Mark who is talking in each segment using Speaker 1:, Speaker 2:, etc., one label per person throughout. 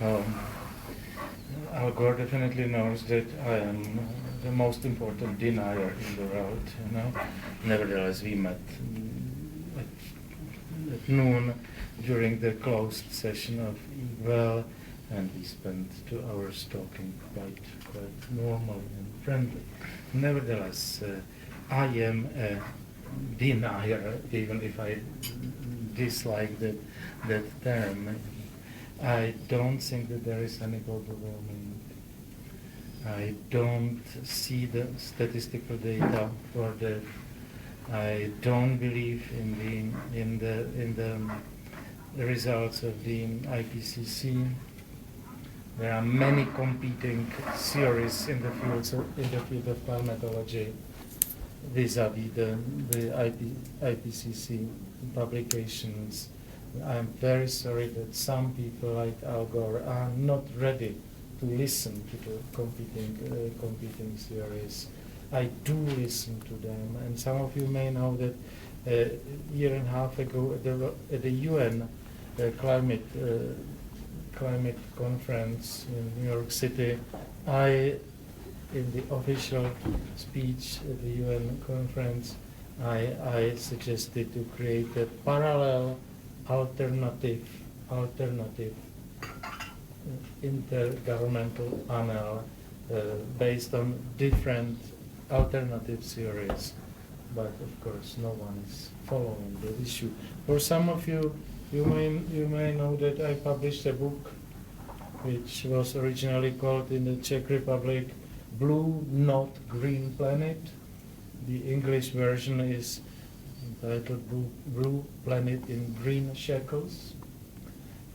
Speaker 1: Al Gore definitely knows that I am the most important denier in the world, you know. Nevertheless, we met at noon during the closed session of Well, and we spent 2 hours talking quite normally and friendly. Nevertheless, I am a denier, even if I dislike that term. I don't think that there is any global warming. I don't see the statistical data for that. I don't believe in the results of the IPCC. There are many competing theories in the field of climatology vis-a-vis the IPCC publications. I'm very sorry that some people like Al Gore are not ready to listen to the competing theories. I do listen to them, and some of you may know that a year and a half ago at the UN climate conference in New York City, in the official speech at the UN conference, I suggested to create a parallel alternative intergovernmental panel based on different alternative theories, but of course no one is following the issue. For some of you, you may know that I published a book which was originally called in the Czech Republic Blue Not Green Planet. The English version is entitled Blue Planet in Green Shackles,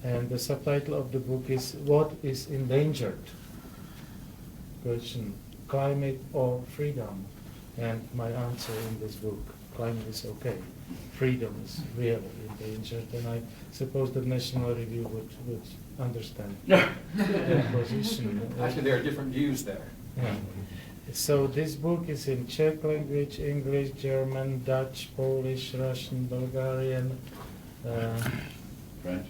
Speaker 1: and the subtitle of the book is What is Endangered? Question: Climate or freedom? And my answer in this book: climate is okay, freedom is really endangered, and I suppose the National Review would understand that position.
Speaker 2: Actually, there are different views there.
Speaker 1: Yeah. So this book is in Czech language, English, German, Dutch, Polish, Russian, Bulgarian.
Speaker 3: French?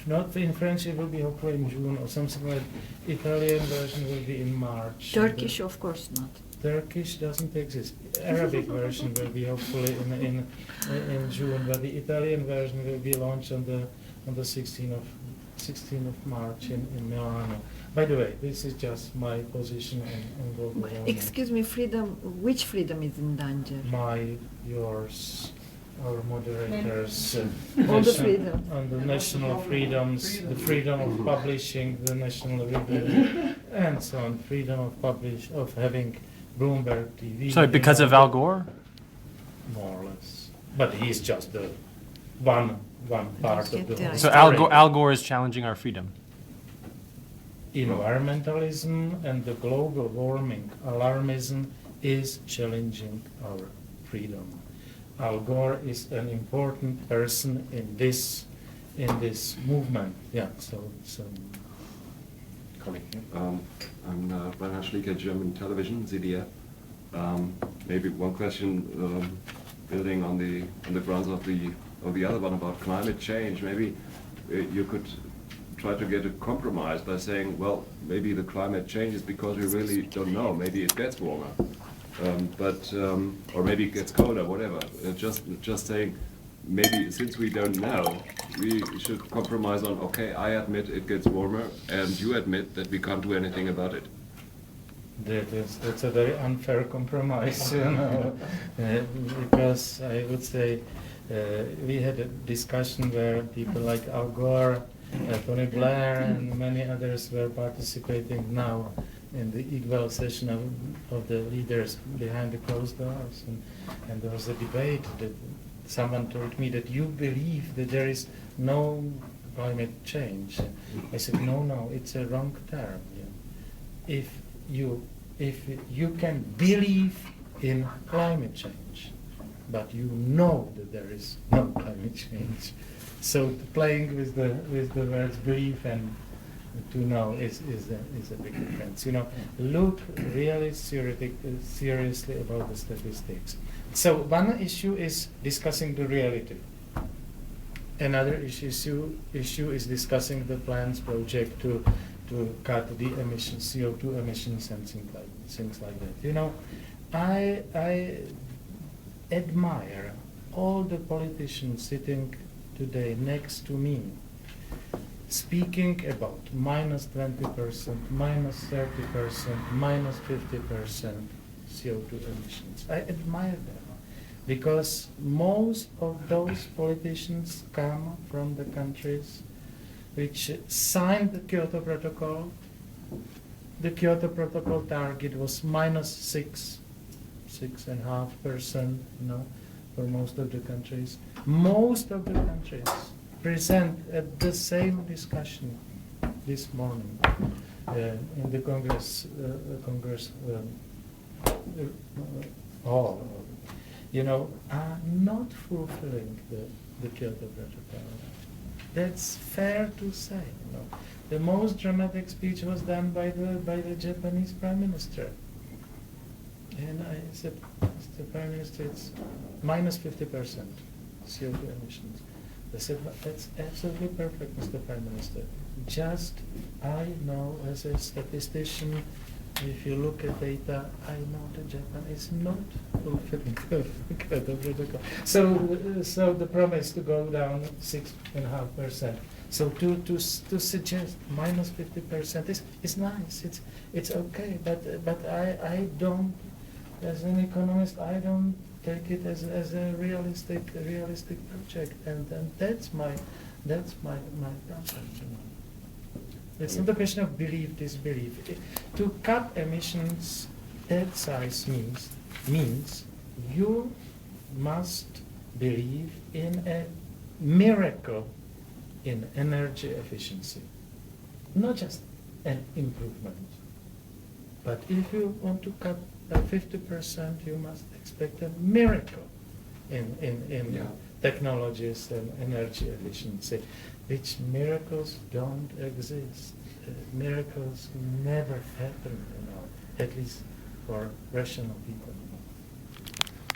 Speaker 1: Not in French, it will be hopefully in June or something like that. Italian version will be in March.
Speaker 4: Turkish, of course not.
Speaker 1: Turkish doesn't exist. Arabic version will be hopefully in June, but the Italian version will be launched on the 16th of March in Milano. By the way, this is just my position on global warming.
Speaker 4: Excuse me, freedom. Which freedom is in danger?
Speaker 1: Yours, our moderators.
Speaker 4: All the freedom.
Speaker 1: On the national freedoms, the freedom of publishing the National Review, and so on. Freedom of having Bloomberg TV.
Speaker 5: So because of Al Gore?
Speaker 1: More or less, but he's just the one part of the whole
Speaker 5: So
Speaker 1: story.
Speaker 5: Al Gore is challenging our freedom.
Speaker 1: Environmentalism and the global warming alarmism is challenging our freedom. Al Gore is an important person in this movement. Yeah. So.
Speaker 6: I'm Reinhard Schlieker, German television, ZDF. Maybe one question, building on the grounds of the other one about climate change. Maybe you could try to get a compromise by saying, well, maybe the climate changes because we really don't know. Maybe it gets warmer, or maybe it gets colder, whatever. Just saying, maybe since we don't know, we should compromise on, okay, I admit it gets warmer, and you admit that we can't do anything about it.
Speaker 1: That's a very unfair compromise, you know, because I would say we had a discussion where people like Al Gore, Tony Blair, and many others were participating now in the equal session of the leaders behind the closed doors, and there was a debate that someone told me that you believe that there is no climate change. I said, no, it's a wrong term. Yeah. If you can believe in climate change, but you know that there is no climate change. So playing with the words believe and to know is a big difference. You know, look really seriously about the statistics. So one issue is discussing the reality. Another issue is discussing the plans project to cut the emissions, CO2 emissions and things like that. You know, I admire all the politicians sitting today next to me, speaking about -20%, -30%, -50% CO2 emissions. I admire them because most of those politicians come from the countries which signed the Kyoto Protocol. The Kyoto Protocol target was -6.5%, you know, for most of the countries. Most of the countries present at the same discussion this morning in the Congress hall. You know, are not fulfilling the Kyoto Protocol. That's fair to say. You know, the most dramatic speech was done by the Japanese Prime Minister, and I said, Mr. Prime Minister, it's -50% CO2 emissions. They said, that's absolutely perfect, Mr. Prime Minister. Just, I know as a statistician, if you look at data, I know that Japan is not fulfilling the Kyoto Protocol. So the promise to go down 6.5%. So to suggest -50% is nice. It's okay. But I don't, as an economist, I don't take it as a realistic project. And that's my problem. You know. It's not a question of belief, disbelief. To cut emissions that size means you must believe in a miracle in energy efficiency, not just an improvement. But if you want to cut 50%, you must expect a miracle in technologies and energy efficiency, which miracles don't exist. Miracles never happen, you know, at least for rational people.